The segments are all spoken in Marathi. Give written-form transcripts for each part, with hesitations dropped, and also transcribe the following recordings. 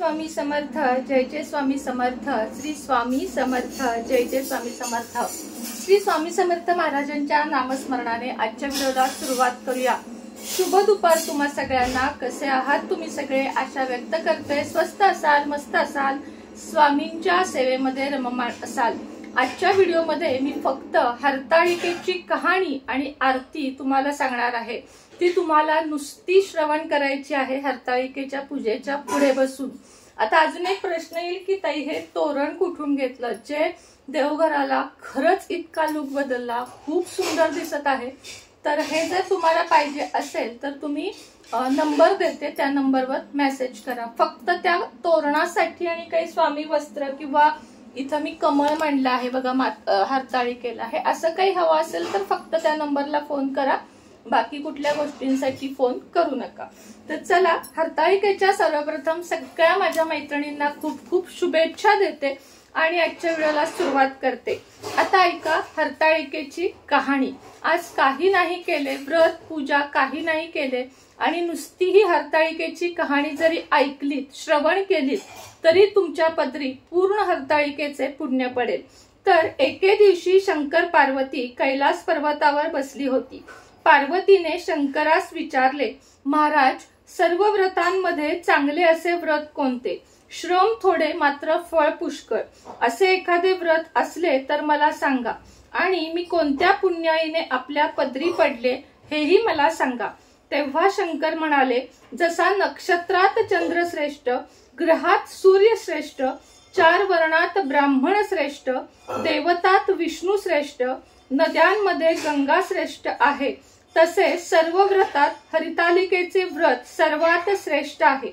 स्वामी समर्थ, जय जय स्वामी समर्थ, श्री स्वामी समर्थ, जय जय स्वामी समर्थ। श्री स्वामी समर्थ महाराजांच्या नामस्मरणाने आजच्या व्हिडिओला सुरुवात करूया। शुभ दुपार तुम्हा सगळ्यांना। कसे आहात तुम्ही सगळे? आशा व्यक्त करते स्वस्थ असाल, मस्त असाल, स्वामींच्या सेवेमध्ये रममाण असाल। आजच्या व्हिडिओमध्ये मी फक्त हरताळिकेची कहाणी आणि आरती तुम्हाला सांगणार आहे। ती तुम्हाला नुसती श्रवण करायची आहे हरताळिकेच्या पूजेच्या पुढे बसून। आता अजून एक प्रश्न येईल की ताई हे तोरण कुठून घेतलं, जे देवघराला खरंच इतका लुक बदलला, खूप सुंदर दिसत आहे। तर हे जर तुम्हाला पाहिजे असेल तर तुम्ही नंबर देते, त्या नंबरवर मेसेज करा। फक्त त्या तोरणासाठी आणि काही स्वामी वस्त्र किंवा इथं मी कमळ मांडला आहे बघा हरताळिकेला, हे असं काही हवं असेल तर फक्त त्या नंबरला फोन करा, बाकी कुठल्या गोष्टींसाठी फोन करू नका। तर चला, हरताळिकेच्या सर्वप्रथम सगळ्या माझ्या मैत्रिणींना खूप खूप शुभेच्छा देते आणि आजच्या व्हिडिओला सुरुवात करते। आता ऐका हरताळिकेची कहाणी। आज काही नाही केले, व्रत पूजा काही नाही केले आणि नुसती ही हरताळिकेची कहाणी जरी ऐकलीत, श्रवण केलीत, तरी तुमच्या पदरी पूर्ण हरताळिकेचे पुण्य पडेल। तर एके दिवशी शंकर पार्वती कैलास पर्वतावर बसली होती। पार्वतीने शंकरास विचारले, महाराज, सर्व व्रतांमध्ये चांगले असे व्रत कोणते? श्रम थोडे मात्र फळ पुष्कळ असे एखादे व्रत असले तर मला सांगा, आणि मी कोणत्या पुण्याईने आपल्या पदरी पडले हेही मला सांगा। तेव्हा शंकर म्हणाले, जसा नक्षत्रात चंद्र श्रेष्ठ, ग्रहात सूर्य श्रेष्ठ, चार वर्णात ब्राह्मण श्रेष्ठ, देवतात विष्णू श्रेष्ठ, नद्यांमध्ये गंगा श्रेष्ठ आहे, तसे सर्व व्रतात हरितालिकेचे व्रत सर्वात श्रेष्ठ आहे।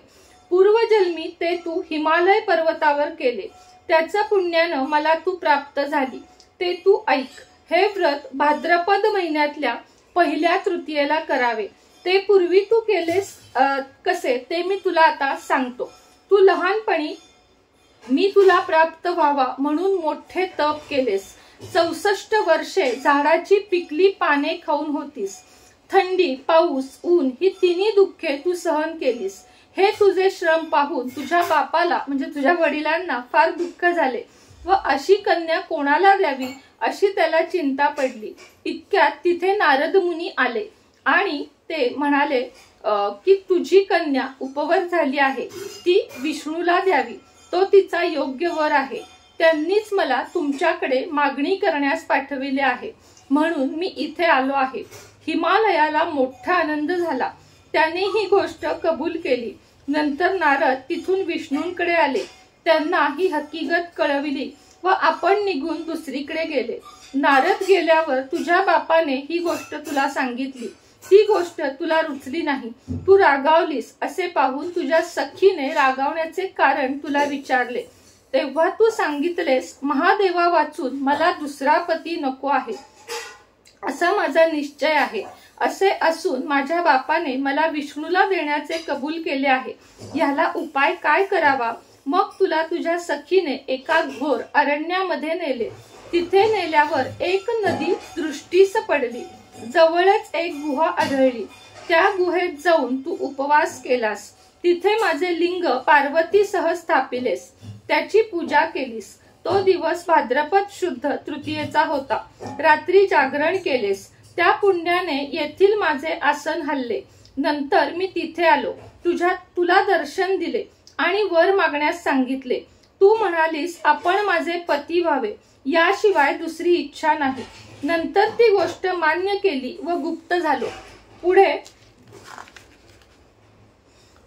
पूर्वजन्मी ते तू हिमालय पर्वतावर केले, त्याच्या पुण्यानं मला तू प्राप्त झाली, ते तू ऐक। हे व्रत भाद्रपद महिन्यातल्या पहिल्या तृतीयेला करावे। ते पूर्वी तू केलेस कसे ते मी तुला आता सांगतो। तू लहानपणी मी तुला प्राप्त व्हावा म्हणून मोठे तप केलेस। 64 वर्षे झाडाची पिकली पाने खाऊन होतीस। थंडी, पाऊस, ऊन ही तिन्ही दुःखे तू सहन केलीस। हे तुझे श्रम पाहून तुझ्या बापाला म्हणजे तुझ्या वडिलांना फार दुःख झाले व अशी कन्या कोणाला द्यावी अशी त्याला चिंता पडली। इतक्यात तिथे नारद मुनी आले आणि ते म्हणाले की तुझी कन्या उपवर झाली आहे, ती विष्णूला द्यावी, तो तिचा योग्य वर आहे। त्यांनीच मला तुमच्याकडे मागणी करण्यास पाठविले आहे, म्हणून मी इथे आलो आहे। हिमालयाला मोठा आनंद झाला, त्याने ही गोष्ट कबूल केली। नंतर नारद तिथून विष्णूंकडे आले, त्यांना ही हकीकत कळविली व आपण निघून दुसरीकडे गेले। नारद गेल्यावर तुझ्या बापाने ही गोष्ट तुला सांगितली, ती गोष्ट तुला रुचली नाही, तू रागावलीस। असे पाहून तुझ्या सखीने रागावण्याचे कारण तुला विचारले, तेव्हा तू सांगितलेस, महादेवा वाचून मला दुसरा पती नको आहे, असा माझा निश्चय आहे। असे असून माझ्या बापाने मला विष्णूला देण्याचे कबूल केले आहे, याला उपाय काय करावा? मग तुला तुझ्या सखीने एका घोर अरण्यामध्ये नेले। तिथे नेल्यावर एक नदी दृष्टीस पडली, जवळच एक गुहा आढळली। त्या गुहेत जाऊन तू उपवास केलास, तिथे माझे लिंग पार्वतीसह स्थापिलेस, त्याची पूजा केलीस। तो दिवस भाद्रपद शुद्ध तृतीयेचा होता। रात्री जागरण केलेस, त्या पुण्याने येथील माझे आसन हल्ले। नंतर मी तिथे आलो, तुला दर्शन दिले आणि वर मागण्यास सांगितले। तू म्हणालीस, आपण माझे पती व्हावे, याशिवाय दुसरी इच्छा नाही। नंतर ती गोष्ट मान्य केली व गुप्त झालो। पुढे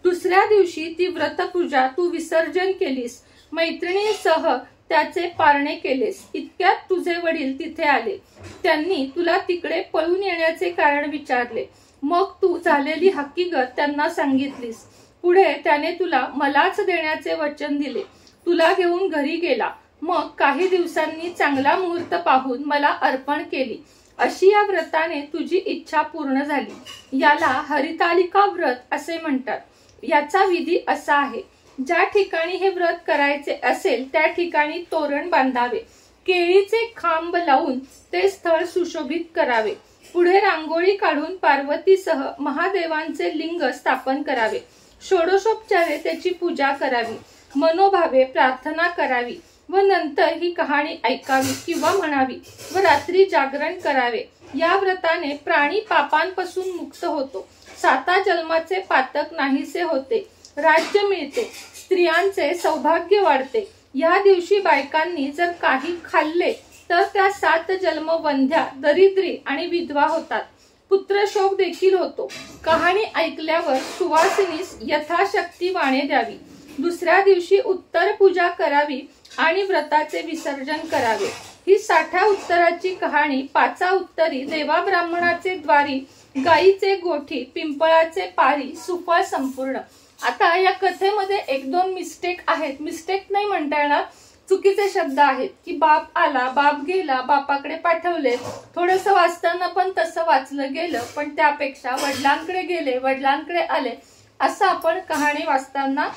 दुसऱ्या दिवशी ती व्रतपूजा तू विसर्जन केलीस, मैत्रिणींसह त्याचे पारणे केलेस। इतक्यात तुझे वडील तिथे आले, त्यांनी तुला तिकडे पळून येण्याचे कारण विचारले। मग तू झालेली हकीकत त्यांना सांगितलीस। पुढे त्याने तुला मलाच देण्याचे वचन दिले, तुला घेऊन घरी गेला। मग काही दिवसांनी चांगला मुहूर्त पाहून मला अर्पण केली। अशी या व्रताने तुझी इच्छा पूर्ण झाली। याला हरितालिका व्रत असे म्हणतात। याचा विधी असा आहे, ज्या ठिकाणी हे व्रत करायचे असेल त्या ठिकाणी तोरण बांधावे, केळीचे खांब लावून ते स्थळ सुशोभित करावे, पुढे रांगोळी काढून पार्वतीसह महादेवांचे लिंग स्थापन करावे, षोडशोपचारे त्याची पूजा करावी, मनोभावे प्रार्थना करावी व नंतर ही कहाणी ऐकावी किंवा म्हणावी व रात्री जागरण करावे. या व्रताने प्राणी पापांपासून मुक्त होतो, 7 जन्माचे पातक नाहीसे होते, राज्य मिळते, स्त्रियांचे सौभाग्य वाढते. या दिवशी बायकांनी जर काही खाल्ले तर त्या 7 जन्म वंध्या, दरिद्री आणि विधवा होतात. पुत्रशोक देखील होतो. कहाणी ऐकल्यावर सुवासिनीस यथाशक्ती वाणे द्यावी. दुसऱ्या दिवशी उत्तर पूजा करावी आणि व्रताचे विसर्जन करावे. ही 60 उत्तराची कहाणी 5 उत्तरी, देवा ब्राह्मणाचे द्वारी, गाईचे गोठी, पिंपळाचे पारी, सुफळ संपूर्ण. आता या कथेमध्ये 1-2 मिस्टेक आहेत. मिस्टेक नाही म्हणता येणार, चुकीचे शब्द आहेत की बाप आला, बाप गेला, बापाकडे पाठवले. थोडस वाचताना पण तसं वाचलं गेलं, पण त्यापेक्षा वडिलांकडे गेले, वडिलांकडे आले असं आपण कहाणी वाचताना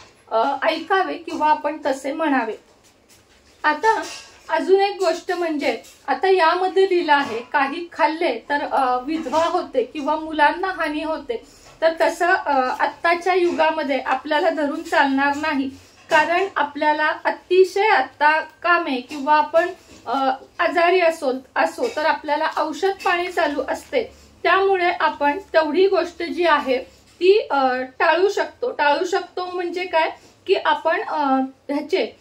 ऐकावे किंवा आपण तसे म्हणावे. आता अजून एक गोष्ट म्हणजे आता यामध्ये लिहिलं आहे काही खाल्ले तर विधवा होते किंवा मुलांना हानी होते. तर तसं आत्ताच्या युगामध्ये आपल्याला धरून चालणार नाही, कारण आपल्याला अतिशय आता कामे किंवा आपण आजारी असो तर आपल्याला औषध पाणी चालू असते. त्यामुळे आपण तेवढी गोष्ट जी आहे ती टाळू शकतो म्हणजे काय की आपण ह्याचे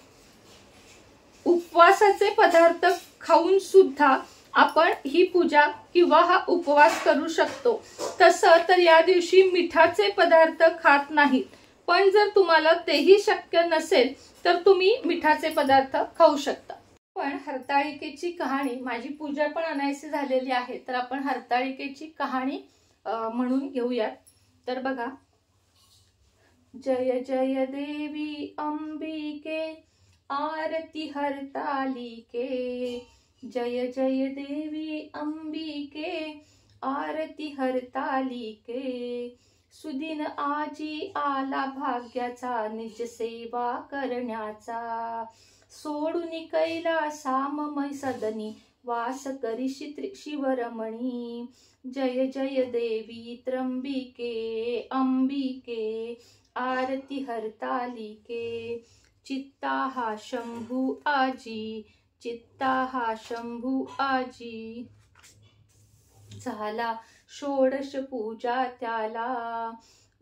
उपवासाचे पदार्थ खाऊन सुद्धा आपण ही पूजा किंवा हा उपवास करू शकतो. तसं तर या दिवशी मिठाचे पदार्थ खात नाहीत, पण जर तुम्हाला तेही शक्य नसेल तर तुम्ही मिठाचे पदार्थ खाऊ शकता. पण हरताळिकेची कहाणी, माझी पूजा पण अनायसी झालेली आहे तर आपण हरताळिकेची कहाणी म्हणून घेऊयात. तर बघा, जय जय देवी अंबिके, आरती हरतालिके. जय जय देवी अंबिके, आरती हरतालिके. सुदिन आजी आला भाग्याचा, निज सेवा करण्याचा. सोडून कैलासामय सदनी, वास करिशी शिवरमणी. जय जय देवी त्र्यंबिके अंबिके, आरती हरतालिके. चित्ता हा शंभू आजी, चित्ता हा शंभू आजी. झाला षोडश पूजा त्याला,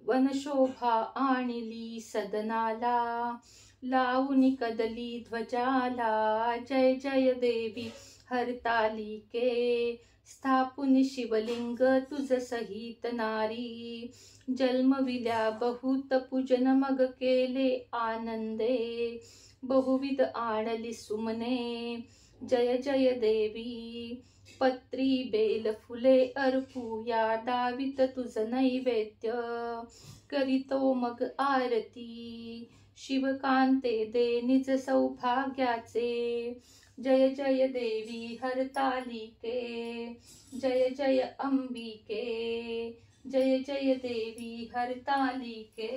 वनशोभा आणली सदनाला. लावून कदली ध्वजाला, जय जय देवी हरतालिके. स्थापून शिवलिंग तुझ सहित नारी, जन्मविल्या बहुत पूजन मग केले आनंदे. बहुविध आणली सुमने, जय जय देवी. पत्री बेल फुले अर्पूया, दावित तुझ नैवेद्य. करीतो मग आरती, शिवकांते दे निज सौभाग्याचे. जय जय देवी हरतालिके, जय जय अंबिके. जय जय देवी हरतालिके.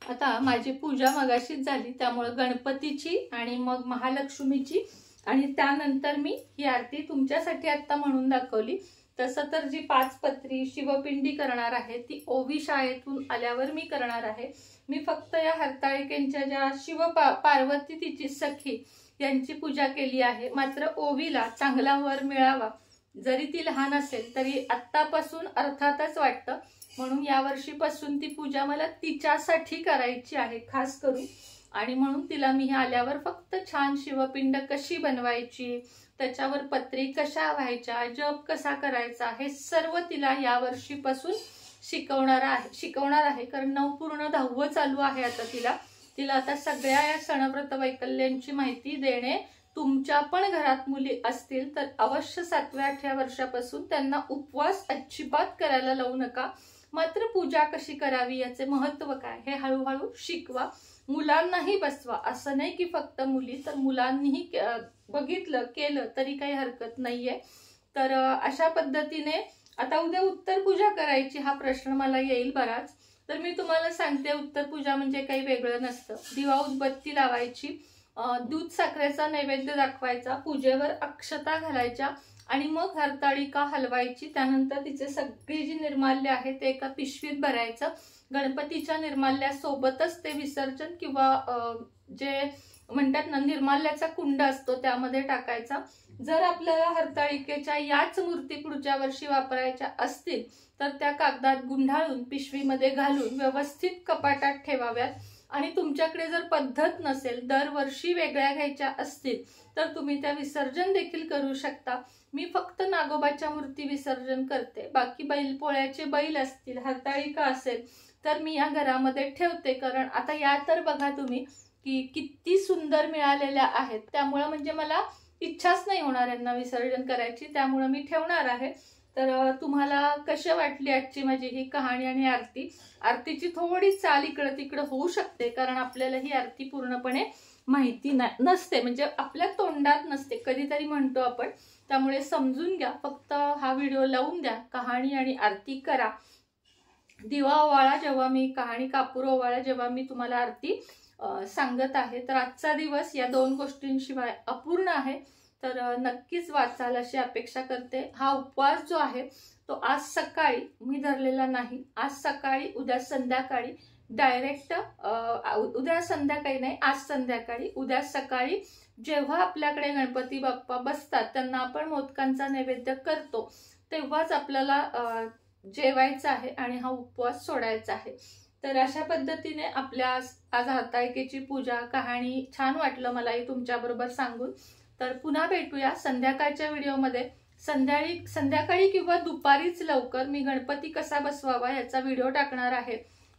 आता माझी पूजा मगाशीच झाली, त्यामुळे गणपतीची आणि मग महालक्ष्मीची आणि त्यानंतर मी ही आरती तुमच्यासाठी आता म्हणून दाखवली. तसं तर जी 5 पत्री शिवपिंडी करणार आहे ती ओवी शाळेतून आल्यावर मी करणार आहे. मी फक्त या हरताळिकेंच्या ज्या शिव पार्वती तिची सखी यांची पूजा केली आहे. मात्र ओवीला चांगला वर मिळावा, जरी ती लहान असेल तरी आत्तापासून अर्थातच वाटतं, म्हणून या वर्षीपासून ती पूजा मला तिच्यासाठी करायची आहे खास करून. आणि म्हणून तिला मी आल्यावर फक्त छान शिवपिंड कशी बनवायची, त्याच्यावर पत्री कशा व्हायच्या, जप कसा करायचा, हे सर्व तिला या वर्षीपासून शिकवणार आहे. कारण 9 पूर्ण 10व चालू आहे आता तिला आता सगळ्या या सणव्रत वैकल्यांची माहिती देणे. तुमच्या पण घरात मुली असतील तर अवश्य 7व्या-8व्या वर्षापासून त्यांना उपवास अजिबात करायला लावू नका. मात्र पूजा कशी करावी, याचे महत्व काय हे हळूहळू शिकवा. मुलांनाही बसवा, असं नाही की फक्त मुली, तर मुलांनीही बघितलं केलं तरी काही हरकत नाहीये. तर अशा पद्धतीने आता उद्या उत्तर पूजा करायची हा प्रश्न मला येईल बराच. तर मी तुम्हाला सांगते, उत्तर पूजा म्हणजे काही वेगळं नसतं. दिवा उदबत्ती लावायची, दूध साखरेचा नैवेद्य दाखवायचा, पूजेवर अक्षता घालायच्या आणि मग हरताळिका हलवायची। त्यानंतर तिचे सगळी जी निर्माल्य आहे ते एका पिशवीत भरायचं। गणपतीच्या निर्माल्यासोबतच ते विसर्जन किंवा जे म्हणतात ना निर्माल्याचा कुंड असतो त्यामध्ये टाकायचा। जर आपल्याला हरताळिकेच्या याच मूर्ती पुढच्या वर्षी वापरायच्या असतील तर त्या कागदात गुंडाळून पिशवीमध्ये घालून व्यवस्थित कपाटात ठेवाव्यात। आणि तुमच्याकडे जर पद्धत नसेल, दरवर्षी वेगळ्या घ्यायच्या असतील तर तुम्ही त्या विसर्जन देखील करू शकता। मी फक्त नागोबाच्या मूर्ती विसर्जन करते, बाकी बैलपोळ्याचे बैल असतील, हरताळिका असेल तर मी या घरामध्ये ठेवते। कारण आता या तर बघा तुम्ही की किती सुंदर मिळालेल्या आहेत, त्यामुळे म्हणजे मला इच्छाच नाही होणार यांना विसर्जन करायची, त्यामुळे मी ठेवणार आहे। तर तुम्हाला कशी वाटली आजची माझी ही कहाणी आणि आरती? आरतीची थोडी चाल इकडं तिकडं होऊ शकते, कारण आपल्याला ही आरती पूर्णपणे माहिती नसते, म्हणजे आपल्या तोंडात नसते, कधीतरी म्हणतो आपण, त्यामुळे समजून घ्या। फक्त हा व्हिडिओ लावून द्या, कहाणी आणि आरती करा। दिवा ओवाळा जेव्हा मी कहाणी, कापूर ओवाळा जेव्हा मी तुम्हाला आरती सांगत आहे। तर आजचा दिवस या दोन गोष्टींशिवाय अपूर्ण आहे, तर नक्कीच वाचाल अशी अपेक्षा करते। हा उपवास जो आहे तो आज सकाळी मी धरलेला नाही, आज सकाळी, उद्या संध्याकाळी डायरेक्ट, उद्या संध्याकाळी नाही, आज संध्याकाळी, उद्या सकाळी जेव्हा आपल्याकडे गणपती बाप्पा बसतात त्यांना आपण मोदकांचा नैवेद्य करतो तेव्हाच आपल्याला जेवायचं आहे आणि हा उपवास सोडायचा आहे। तर अशा पद्धतीने आपल्या आज हरताळिकेची पूजा, कहाणी छान वाटलं मलाही तुमच्याबरोबर सांगून। तर पुन्हा भेटूया संध्याकाळच्या व्हिडिओमध्ये। संध्याकाळी किंवा दुपारीच लवकर मी गणपती कसा बसवावा याचा व्हिडिओ टाकणार आहे,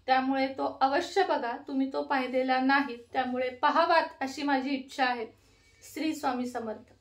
त्यामुळे तो अवश्य बघा। तुम्ही तो पाहिलेला नाही त्यामुळे पाहावात अशी माझी इच्छा आहे। श्री स्वामी समर्थ।